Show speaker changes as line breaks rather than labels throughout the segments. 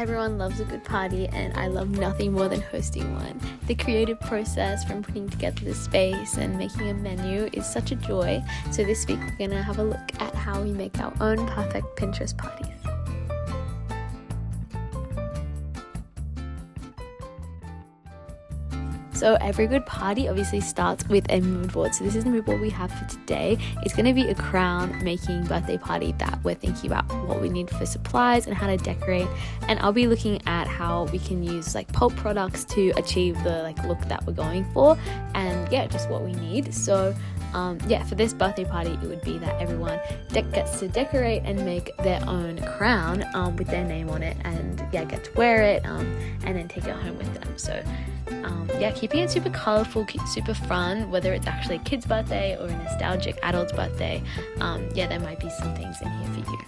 Everyone loves a good party, and I love nothing more than hosting one. The creative process from putting together the space and making a menu is such a joy. So this week we're gonna have a look at how we make our own perfect Pinterest parties. So every good party obviously starts with a mood board. So this is the mood board we have for today. It's going to be a crown making birthday party that we're thinking about what we need for supplies and how to decorate. And I'll be looking at how we can use like pulp products to achieve the look that we're going for, and just what we need. So for this birthday party, it would be that everyone gets to decorate and make their own crown with their name on it, and get to wear it and then take it home with them. So keeping it super colorful, super fun, whether it's actually a kid's birthday or a nostalgic adult's birthday, there might be some things in here for you.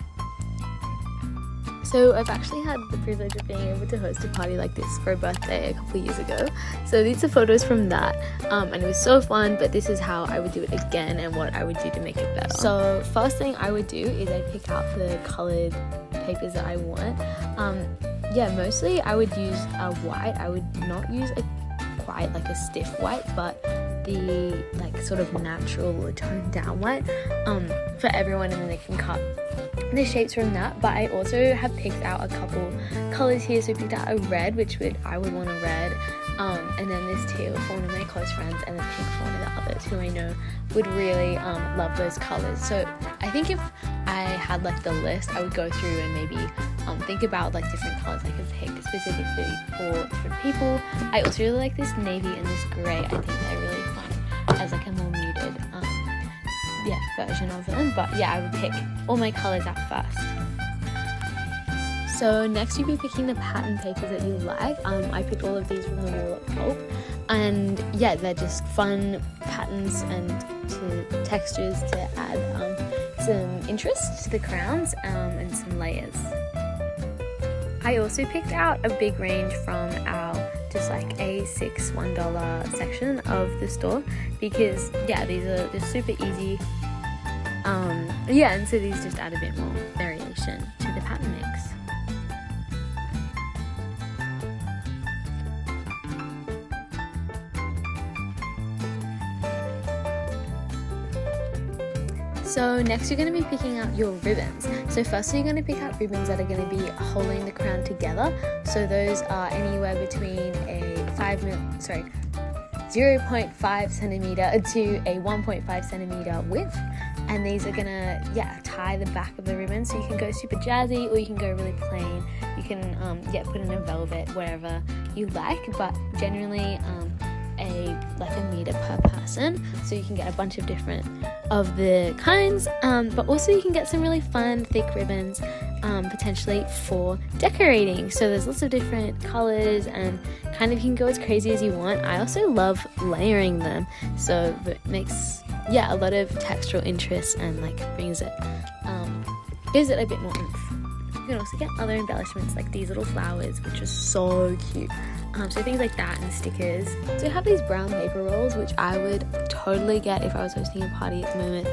So I've actually had the privilege of being able to host a party like this for a birthday a couple of years ago. So these are photos from that, and it was so fun, but this is how I would do it again and what I would do to make it better. So first thing I would do is I'd pick out the colored papers that I want. Mostly I would use a white. I would not use quite like a stiff white, but the sort of natural toned down white for everyone, and then they can cut the shapes from that. But I also have picked out a couple colors here. So I picked out a red, I would want a red, and then this teal for one of my close friends, and then pink for one of the others who I know would really love those colors. So I think if I had the list, I would go through and maybe think about different colors I could pick specifically for different people. I also really like this navy and this grey. I think they're really fun as a more muted version of them. But I would pick all my colors out first. So next you'll be picking the pattern papers that you like. I picked all of these from the wall at Pulp, and they're just fun patterns and to textures to add some interest to the crowns and some layers. I also picked out a big range from our just A6 $1 section of the store, because these are just super easy, and so these just add a bit more variation to the pattern mix. So next you're going to be picking out your ribbons. So firstly you're going to pick out ribbons that are going to be holding the crown together. So those are anywhere between a 0.5 centimeter to a 1.5 centimeter width. And these are going to tie the back of the ribbon, so you can go super jazzy or you can go really plain. You can put in a velvet, wherever you like, but generally a meter per person, so you can get a bunch of different of the kinds, but also you can get some really fun thick ribbons potentially for decorating. So there's lots of different colors, and you can go as crazy as you want. I also love layering them, so it makes a lot of textural interest and gives it a bit more oomph. You can also get other embellishments like these little flowers, which are so cute. So things like that and stickers. So I have these brown paper rolls, which I would totally get if I was hosting a party at the moment.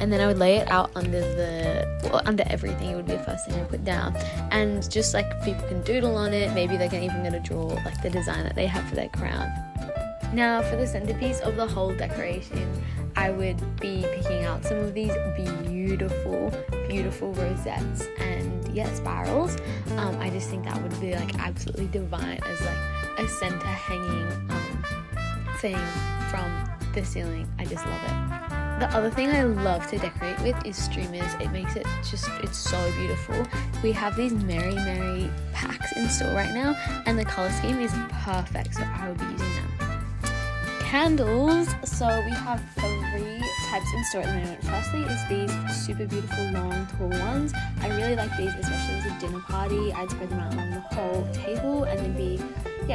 And then I would lay it out under everything. It would be the first thing I put down. And just people can doodle on it. Maybe they're even going to draw the design that they have for their crown. Now for the centerpiece of the whole decoration, I would be picking out some of these beautiful rosettes and spirals. I just think that would be absolutely divine as a center hanging thing from the ceiling. I just love it. The other thing I love to decorate with is streamers. It makes it it's so beautiful. We have these Merry packs in store right now, and the color scheme is perfect, so I would be using them. Candles. So we have 3 types in store at the moment. Firstly is these super beautiful long tall ones. I really like these, especially as a dinner party. I'd spread them out along the whole table and then be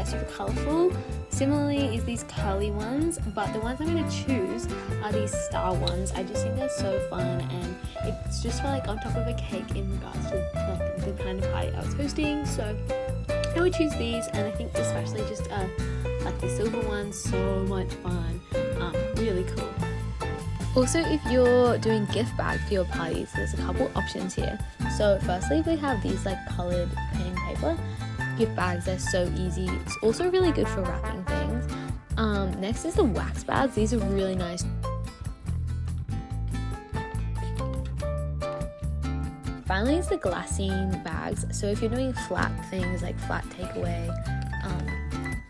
super colourful. Similarly is these curly ones, but the ones I'm going to choose are these star ones. I just think they're so fun, and it's just for on top of a cake in regards to the kind of party I was hosting. So I would choose these, and I think especially just the silver ones, so much fun, really cool. Also, if you're doing gift bags for your parties, there's a couple options here. So firstly, we have these like colored pen paper gift bags. They're so easy. It's also really good for wrapping things. Next is the wax bags. These are really nice. Finally is the glassine bags. So if you're doing flat things like flat takeaway,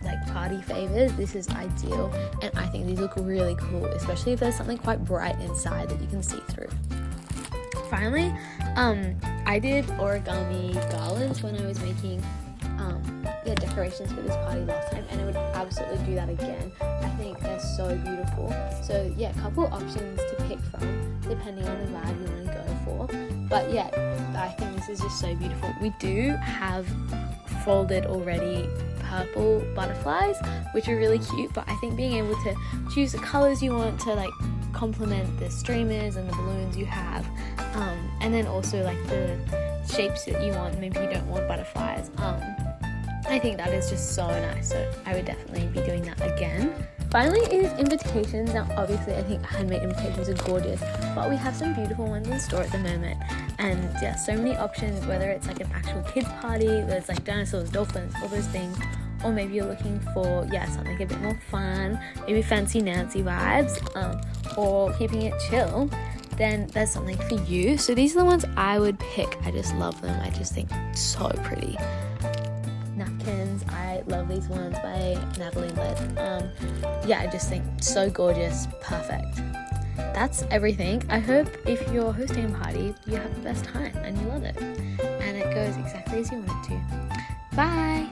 like party favors, this is ideal, and I think these look really cool, especially if there's something quite bright inside that you can see through. Finally, I did origami garlands when I was making decorations for this party last time, and I would absolutely do that again. I think they're so beautiful. So yeah, a couple options to pick from depending on the vibe you want to go for. But yeah, I think this is just so beautiful. We do have folded already purple butterflies, which are really cute, but I think being able to choose the colors you want to like complement the streamers and the balloons you have, and then also like the shapes that you want, maybe you don't want butterflies, I think that is just so nice, so I would definitely be doing that again. Finally is invitations. Now obviously I think handmade invitations are gorgeous, but we have some beautiful ones in store at the moment, and yeah, so many options, whether it's like an actual kids party, where it's like dinosaurs, dolphins, all those things, or maybe you're looking for something a bit more fun, maybe fancy Nancy vibes, or keeping it chill, then there's something for you. So these are the ones I would pick. I just love them. I just think so pretty. Napkins, I love these ones by Natalie Litt. I just think so gorgeous, perfect. That's everything. I hope if you're hosting a party, you have the best time and you love it, and it goes exactly as you want it to. Bye!